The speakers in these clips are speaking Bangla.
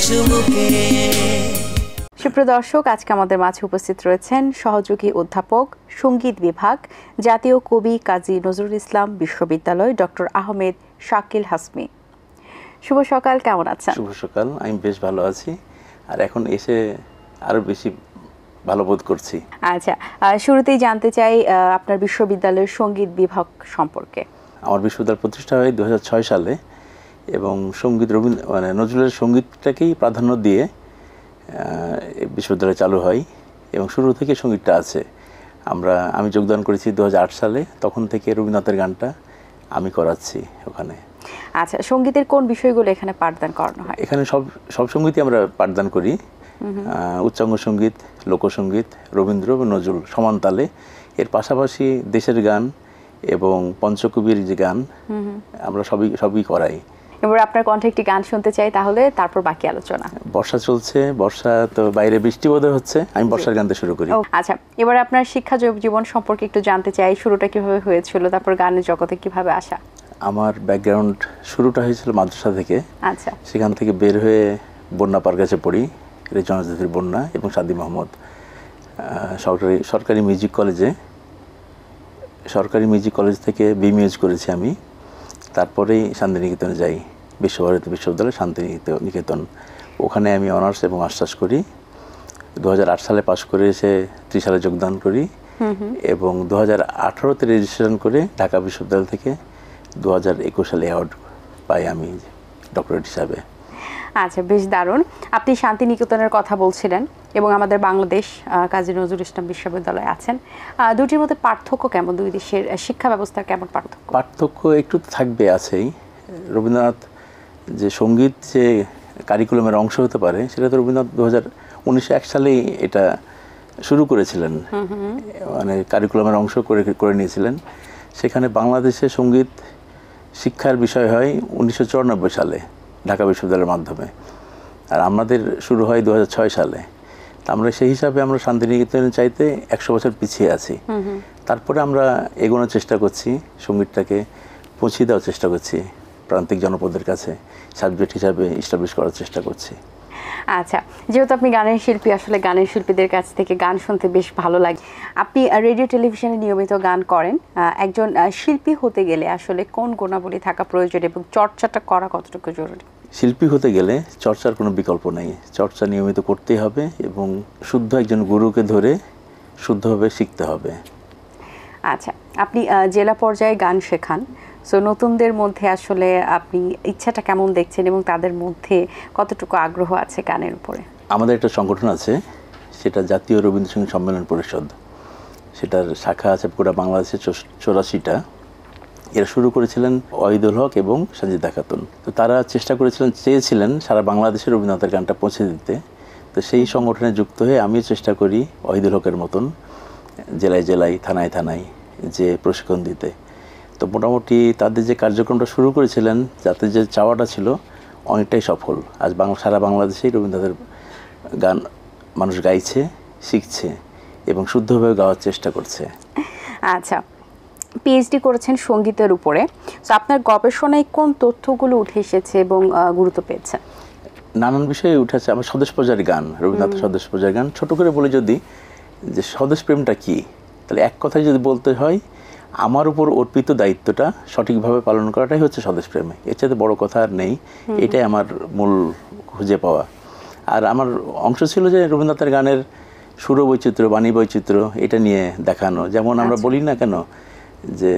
চুমুকে। সুপ্রিয় দর্শক, আজকে আমাদের মাঝে উপস্থিত রয়েছেন সহযোগী অধ্যাপক, সঙ্গীত বিভাগ, জাতীয় কবি কাজী নজরুল ইসলাম বিশ্ববিদ্যালয়, ডক্টর আহমেদ শাকিল হাসমি। শুভ সকাল, কেমন আছেন? শুভ সকাল, আমি বেশ ভালো আছি, আর এখন এসে আরো বেশি ভালো বোধ করছি। আচ্ছা, শুরুতেই জানতে চাই আপনার বিশ্ববিদ্যালয়ের সঙ্গীত বিভাগ সম্পর্কে। আমার বিশ্ববিদ্যালয় প্রতিষ্ঠা হয় 2006 সালে এবং সঙ্গীত নজরুলের সঙ্গীতটাকেই প্রাধান্য দিয়ে বিশ্ববিদ্যালয় চালু হয় এবং শুরু থেকে সঙ্গীতটা আছে। আমি যোগদান করেছি 2008 সালে, তখন থেকে রবীন্দ্রনাথের গানটা আমি করাচ্ছি ওখানে। আচ্ছা, সঙ্গীতের কোন বিষয়গুলো এখানে পাঠদান করানো হয়? এখানে সব সঙ্গীতই আমরা পাঠদান করি, উচ্চাঙ্গ সঙ্গীত, লোকসঙ্গীত, রবীন্দ্র এবং নজরুল সমান তালে। এর পাশাপাশি দেশের গান এবং পঞ্চকবির যে গান আমরা সবই করাই। এবার আপনার কণ্ঠে একটি গান শুনতে চাই, তাহলে তারপর বাকি আলোচনা। বর্ষা চলছে, বর্ষা তো বাইরে বৃষ্টি বোধহয় হচ্ছে, আমি বর্ষার গানতে শুরু করি। আচ্ছা, এবার আপনার শিক্ষা জীবন সম্পর্কে একটু জানতে চাই। শুরুটা কিভাবে হয়েছিল, তারপর গানের জগতে কিভাবে আসা? আমার ব্যাকগ্রাউন্ড শুরুটা হয়েছিল মাদ্রাসা থেকে। আচ্ছা, সেখান থেকে বের হয়ে বন্যা পার কাছে পড়ি, রেজওয়ানুদ্দিন বন্যা এবং সাদি মোহাম্মদ সরকারি মিউজিক কলেজ থেকে বিমিউজ করেছি আমি। তারপরেই শান্তিনিকেতনে যাই, বিশ্বভারতী বিশ্ববিদ্যালয় শান্তিনিকেতন। ওখানে আমি অনার্স এবং মাস্টার্স করি। 2008 সালে পাশ করে এসে 30 সালে যোগদান করি এবং 2018-তে রেজিস্ট্রেশন করে ঢাকা বিশ্ববিদ্যালয় থেকে 2021 সালে অ্যাওয়ার্ড পাই আমি ডক্টরেট হিসাবে। আচ্ছা, বেশ দারুণ। আপনি শান্তিনিকেতনের কথা বলছিলেন এবং আমাদের বাংলাদেশ কাজী নজরুল ইসলাম বিশ্ববিদ্যালয়ে আছেন। দুটির মধ্যে পার্থক্য কেমন? দুই দেশের শিক্ষা ব্যবস্থার কেমন পার্থক্য একটু থাকবে, আছেই। রবীন্দ্রনাথ যে সঙ্গীত যে কারিকুলামের অংশ হতে পারে, সেটা তো রবীন্দ্রনাথ 1901 সালেই এটা শুরু করেছিলেন, মানে কারিকুলামের অংশ করে নিয়েছিলেন। সেখানে বাংলাদেশে সঙ্গীত শিক্ষার বিষয় হয় 1994 সালে ঢাকা বিশ্ববিদ্যালয়ের মাধ্যমে, আর আমাদের শুরু হয় 2006 সালে। আমরা সেই হিসাবে আমরা শান্তিনিকেতনের চাইতে 100 বছর পিছিয়ে আছি। তারপরে আমরা এগোনোর চেষ্টা করছি, সঙ্গীতটাকে পৌঁছে দেওয়ার চেষ্টা করছি প্রান্তিক জনপদের কাছে, সাবজেক্ট হিসাবে ইস্টাবলিশ করার চেষ্টা করছি। আচ্ছা, যেহেতু আপনি গানের শিল্পী, আসলে গানের শিল্পীদের কাছ থেকে গান শুনতে বেশ ভালো লাগে। আপনি রেডিও টেলিভিশনে নিয়মিত গান করেন। একজন শিল্পী হতে গেলে আসলে কোন গুণাবলী থাকা প্রয়োজন এবং চর্চাটা করা কতটুকু জরুরি? শিল্পী হতে গেলে চর্চার কোনো বিকল্প নেই, চর্চা নিয়মিত করতেই হবে এবং শুদ্ধ একজন গুরুকে ধরে শুদ্ধভাবে শিখতে হবে। আচ্ছা, আপনি জেলা পর্যায়ে গান শেখান, সো নতুনদের মধ্যে আসলে আপনি ইচ্ছাটা কেমন দেখছেন এবং তাদের মধ্যে কতটুকু আগ্রহ আছে গানের উপরে? আমাদের একটা সংগঠন আছে, সেটা জাতীয় রবীন্দ্রসঙ্গীত সম্মেলন পরিষদ। সেটার শাখা আছে পুরো বাংলাদেশে 84টা। এরা শুরু করেছিলেন ওয়াহিদুল হক এবং সাজিদা খাতুন। তো তারা চেয়েছিলেন সারা বাংলাদেশে রবীন্দ্রনাথের গানটা পৌঁছে দিতে। তো সেই সংগঠনে যুক্ত হয়ে আমিও চেষ্টা করি ওয়াহিদুল হকের মতন জেলায় জেলায়, থানায় থানায় যে প্রশিক্ষণ দিতে। তো মোটামুটি তাদের যে কার্যক্রমটা শুরু করেছিলেন, যাতে যে চাওয়াটা ছিল, অনেকটাই সফল। আজ সারা বাংলাদেশেই রবীন্দ্রনাথের গান মানুষ গাইছে, শিখছে এবং শুদ্ধভাবে গাওয়ার চেষ্টা করছে। আচ্ছা, পিএইচডি করেছেন সঙ্গীতের উপরে, তো আপনার গবেষণায় কোন তথ্যগুলো উঠে এসেছে এবং গুরুত্ব পেয়েছে? নানান বিষয়ে উঠেছে। আমার স্বদেশ পূজার গান, রবীন্দ্রনাথ স্বদেশ পূজার গান, ছোট করে বলে যদি যে স্বদেশ প্রেমটা কী, তাহলে এক কথায় যদি বলতে হয়, আমার উপর অর্পিত দায়িত্বটা সঠিকভাবে পালন করাটাই হচ্ছে স্বদেশ প্রেমে। এর চাইতে বড় কথা আর নেই। এটাই আমার মূল খুঁজে পাওয়া। আর আমার অংশ ছিল যে রবীন্দ্রনাথের গানের সুর বৈচিত্র্য, বাণী বৈচিত্র্য, এটা নিয়ে দেখানো। যেমন আমরা বলি না কেন যে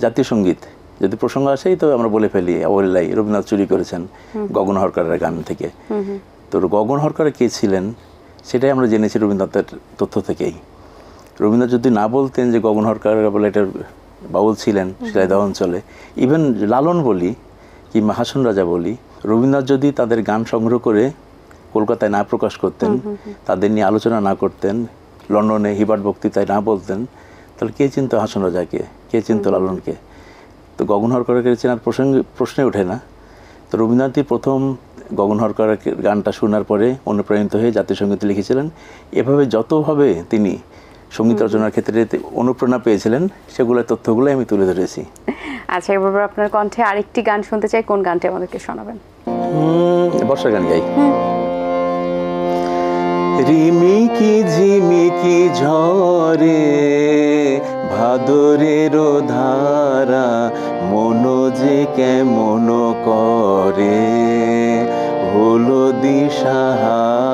জাতীয় সঙ্গীত যদি প্রসঙ্গ আসেই তো আমরা বলে ফেলি অবলীলাই রবীন্দ্রনাথ চুরি করেছেন গগন হরকারের গান থেকে। তো গগন হরকার কে ছিলেন সেটাই আমরা জেনেছি রবীন্দ্রনাথের তথ্য থেকেই। রবীন্দ্রনাথ যদি না বলতেন যে গগন হরকার বলে এটার বাউল ছিলেন শিলাইদহ অঞ্চলে, ইভেন লালন বলি কিংবা হাসন রাজা বলি, রবীন্দ্রনাথ যদি তাদের গান সংগ্রহ করে কলকাতায় না প্রকাশ করতেন, তাদের নিয়ে আলোচনা না করতেন, লন্ডনে হিবার্ট বক্তৃতায় না বলতেন, তাহলে কে চিনতো হাসন রাজাকে, কে চিনতো লালনকে? তো গগন হরকারকে চেনার প্রশ্নে ওঠে না। তো রবীন্দ্রনাথই প্রথম গগন হরকারের গানটা শোনার পরে অনুপ্রাণিত হয়ে জাতীয় সঙ্গীত লিখেছিলেন। এভাবে যতভাবে তিনি সঙ্গীত রচনার ক্ষেত্রে অনুপ্রেরণা পেয়েছিলেন, সেগুলোর তথ্যগুলো আমি তুলে ধরেছি। আচ্ছা, এবার আপনার কণ্ঠে আরেকটি গান শুনতে চাই, কোন গানটি আমাদেরকে শোনাবেন? বর্ষার গান গাই। রিমিকি ঝিমিকি ঝরে ভাদরের ধারা মন যে কেমন করে হলো দিশাহারা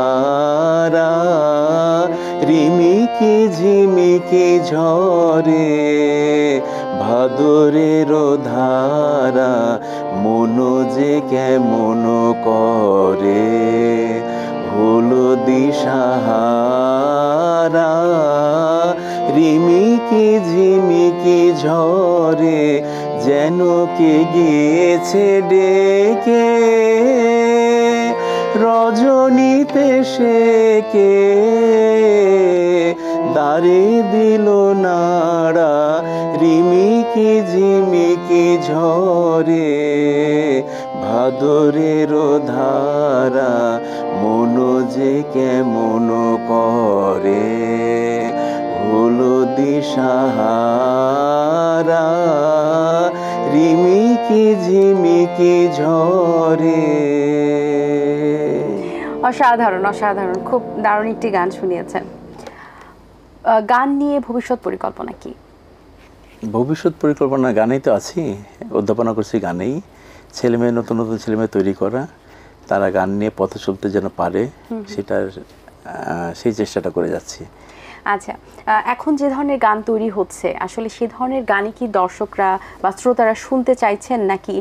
রিমিকি ঝিমিকি ঝরে ভাদরের ধারা মন যে কেমন করে হলো দিশাহারা রিমিকি ঝিমিকি ঝরে যেন কে গিয়েছে ডেকে রজনীতে সে কে দাঁড়ে দিল নাড়া রিমিকি ঝিমিকি ঝরে ভাদরের ধারা মন যে কেমন করে হলো দিশাহারা রিমিকি ঝিমিকি ঝরে। অসাধারণ অসাধারণ, খুব দারুণ একটি গান শুনিয়েছেন। গান নিয়ে ভবিষ্যৎ পরিকল্পনা কি? ভবিষ্যৎ পরিকল্পনা গানেই তো আছি, অধ্যাপনা করছি গানেই। ছেলেমেয়ে নতুন নতুন ছেলেমেয়ে তৈরি করা, তারা গান নিয়ে পথে চলতে যেন পারে সেই চেষ্টাটা করে যাচ্ছি। আচ্ছা, এখন যে ধরনের গান তৈরি হচ্ছে আসলে সে ধরনের গানই কি দর্শকরা বা শ্রোতারা শুনতে চাইছেন, নাকি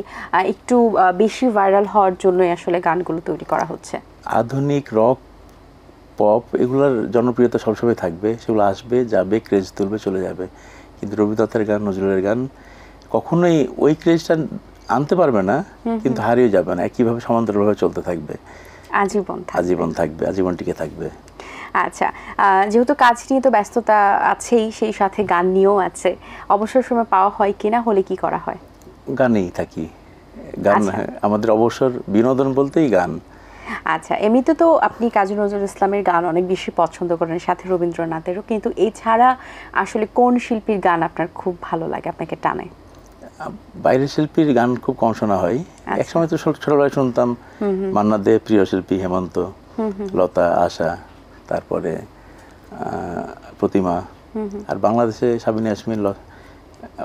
একটু বেশি ভাইরাল হওয়ার জন্যই আসলে গানগুলো তৈরি করা হচ্ছে? আধুনিক রক পপ এগুলোর জনপ্রিয়তা সবসময় থাকবে, সেগুলো আসবে যাবে, ক্রেজ তুলবে, চলে যাবে। কিন্তু রবীন্দ্রনাথের গান, নজরুলের গান কখনোই ওই ক্রেজটা আনতে পারবে না, কিন্তু হারিয়ে যাবে না, একইভাবে সমান্তরালভাবে চলতে থাকবে, আজীবন থাকবে, আজীবন টিকে থাকবে। আচ্ছা, যেহেতু কাজ নিয়ে তো ব্যস্ততা আছেই, সেই সাথে গান নিয়েও আছে, অবসর সময় পাওয়া হয় কিনা, হলে কি করা হয়? গানেই থাকি, গান আমাদের অবসর বিনোদন বলতেই গান। আচ্ছা, এমনিতে তো আপনি কাজী নজরুল ইসলামের গান অনেক বেশি পছন্দ করেন, সাথে রবীন্দ্রনাথেরও, কিন্তু এছাড়া আসলে কোন শিল্পীর গান আপনার খুব ভালো লাগে, আপনাকে টানে? বাইরের শিল্পীর গান খুব কম শোনা হয়। একসময় তো ছোটবেলায় শুনতাম মান্না দে, প্রিয় শিল্পী হেমন্ত, লতা, আশা, তারপরে প্রতিমা, আর বাংলাদেশে সাবিনা ইয়াসমিন,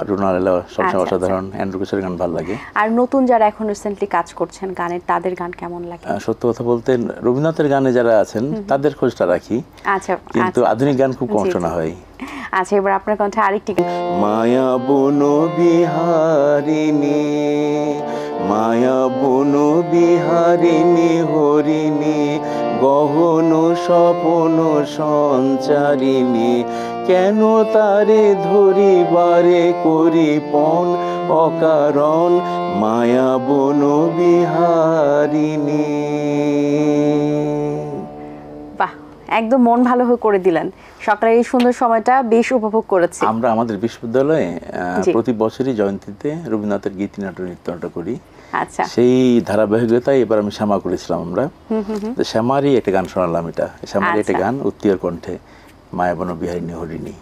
রুনা লায়লা সবসময় অসাধারণ, অ্যান্ড্রু কিশোরের গান ভালো লাগে। আর নতুন যারা এখন রিসেন্টলি কাজ করছেন গানের, তাদের গান কেমন লাগে? সত্য কথা বলতে রবীন্দ্রনাথের গানে যারা আছেন তাদের খোঁজটা রাখি, কিন্তু আধুনিক গান খুব কম শোনা হয়। আচ্ছা, এবার আপনার কণ্ঠে আরেকটি গান। মায়া বন বিহারিণী, মায়া বন বিহারিণী হরিণী, গহন স্বপন সঞ্চারিণী, কেন তারে ধরিবারে করি পণ অকারণ, মায়া বন বিহারিণী। বাহ, একদম মন ভালো করে দিলেন। সকালের এই সুন্দর সময়টা বেশ উপভোগ করেছি। আমরা আমাদের বিশ্ববিদ্যালয়ে প্রতি বছরই জয়ন্তীতে রবীন্দ্রনাথের গীতিনাট্য নৃত্যনাট্য করি। আচ্ছা, সেই ধারাবাহিকতায় এবার আমি শ্যামা করেছিলাম। আমরা শ্যামারই একটা গান শোনালাম, এটা শ্যামারই একটা গান, উত্তীয় কণ্ঠে, মায়াবন বিহারিণী হরিণী।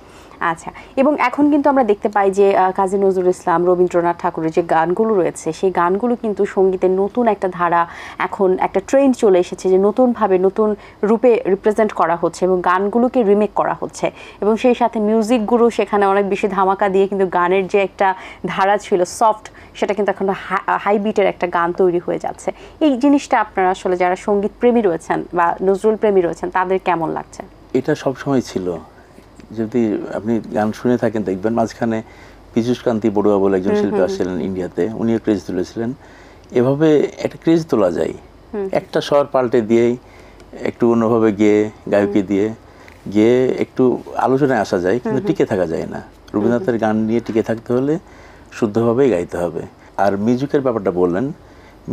আচ্ছা, এবং এখন কিন্তু আমরা দেখতে পাই যে কাজী নজরুল ইসলাম, রবীন্দ্রনাথ ঠাকুরের যে গানগুলো রয়েছে, সেই গানগুলো কিন্তু সঙ্গীতের নতুন একটা ধারা, এখন একটা ট্রেন্ড চলে এসেছে যে নতুনভাবে নতুন রূপে রিপ্রেজেন্ট করা হচ্ছে এবং গানগুলোকে রিমেক করা হচ্ছে, এবং সেই সাথে মিউজিকগুলো সেখানে অনেক বেশি ধামাকা দিয়ে কিন্তু গানের যে একটা ধারা ছিল সফট, সেটা কিন্তু এখন হাই বিটের একটা গান তৈরি হয়ে যাচ্ছে। এই জিনিসটা আপনারা আসলে যারা সঙ্গীত প্রেমী রয়েছেন বা নজরুল প্রেমী রয়েছেন তাদের কেমন লাগছে? এটা সবসময় ছিল। যদি আপনি গান শুনে থাকেন দেখবেন মাঝখানে পীযূষ কান্তি বড়ুয়া বলে একজন শিল্পী আসছিলেন ইন্ডিয়াতে, উনিও ক্রেজ তুলেছিলেন। এভাবে একটা ক্রেজ তোলা যায়, একটা স্বর পাল্টে দিয়েই একটু অন্যভাবে গেয়ে, গায়কি দিয়ে গেয়ে একটু আলোচনায় আসা যায়, কিন্তু টিকে থাকা যায় না। রবীন্দ্রনাথের গান নিয়ে টিকে থাকতে হলে শুদ্ধভাবেই গাইতে হবে। আর মিউজিকের ব্যাপারটা বললেন,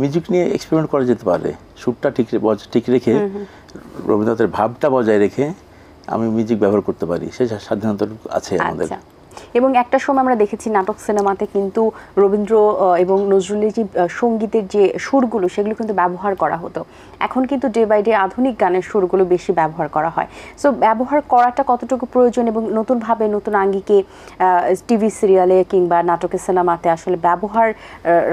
মিউজিক নিয়ে এক্সপেরিমেন্ট করা যেতে পারে, সুরটা ঠিক রেখে, রবীন্দ্রনাথের ভাবটা বজায় রেখে আমি মিউজিক ব্যবহার করতে পারি, সে স্বাধীনতা আছে আমাদের। এবং একটা সময় আমরা দেখেছি নাটক সিনেমাতে কিন্তু রবীন্দ্র এবং নজরুলের যে সঙ্গীতের যে সুরগুলো, সেগুলো কিন্তু ব্যবহার করা হতো। এখন কিন্তু ডে বাই ডে আধুনিক গানের সুরগুলো বেশি ব্যবহার করা হয়। সো ব্যবহার করাটা কতটুকু প্রয়োজন এবং নতুনভাবে নতুন আঙ্গিকে টিভি সিরিয়ালে কিংবা নাটকের সিনেমাতে আসলে ব্যবহার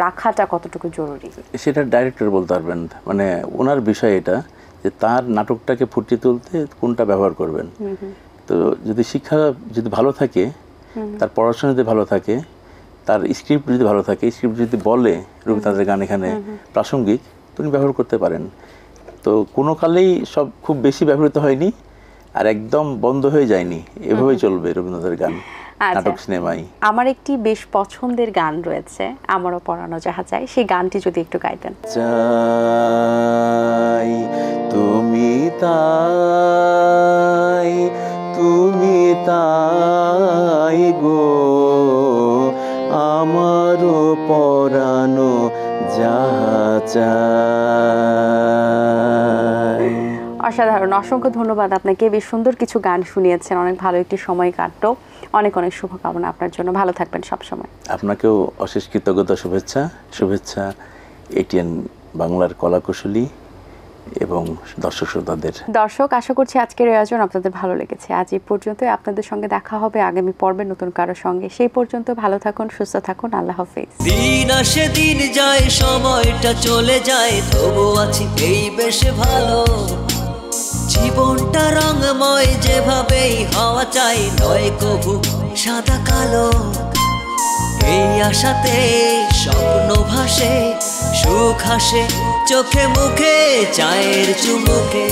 রাখাটা কতটুকু জরুরি, সেটা ডাইরেক্টর বলতে পারবেন, মানে ওনার বিষয় এটা যে তার নাটকটাকে ফুটিয়ে তুলতে কোনটা ব্যবহার করবেন। তো যদি শিক্ষা যদি ভালো থাকে, তার পড়াশোনা যদি ভালো থাকে, তার স্ক্রিপ্ট যদি ভালো থাকে, স্ক্রিপ্ট যদি বলে রবীন্দ্রনাথের গান এখানে প্রাসঙ্গিক, তিনি ব্যবহার করতে পারেন। তো কোনো কালেই সব খুব বেশি ব্যবহৃত হয়নি আর একদম বন্ধ হয়ে যায়নি, এভাবেই চলবে রবীন্দ্রনাথের গান নাটক সিনেমায়। আমার একটি বেশ পছন্দের গান রয়েছে, আমারও পরানো যাহা চাই, সেই গানটি যদি একটু গাইতেন। চাই তুমি তাই, তুমি তাই গো, আমারও পরানো যাহা চাই। অসাধারণ, অসংখ্য ধন্যবাদ আপনাকে। বেশ সুন্দর কিছু গান শুনিয়েছেন, অনেক ভালো একটি সময় কাটলো। অনেক অনেক শুভকামনা আপনার জন্য, ভালো থাকবেন সবসময়। আপনাকেও অশেষ কৃতজ্ঞতা, শুভেচ্ছা এটিএন বাংলার কলাকুশলী এবং দর্শক শ্রোতাদের। দর্শক, আশা করছি আজকের আয়োজন আপনাদের ভালো লেগেছে। আজ এই পর্যন্ত, আপনাদের সঙ্গে দেখা হবে আগামী পর্বে নতুন কারো সঙ্গে। সেই পর্যন্ত ভালো থাকুন, সুস্থ থাকুন, আল্লাহ হাফেজ। দিন আসে দিন যায়, সময়টা চলে যায়, তবু আছি এই বেশ ভালো। জীবনটা রঙময়, যেভাবেই হওয়া চাই, নয় কভু সাদা কালো। এই আশাতে স্বপ্ন ভাসে, সুখ হাসে চোখে মুখে, চায়ের চুমুকে।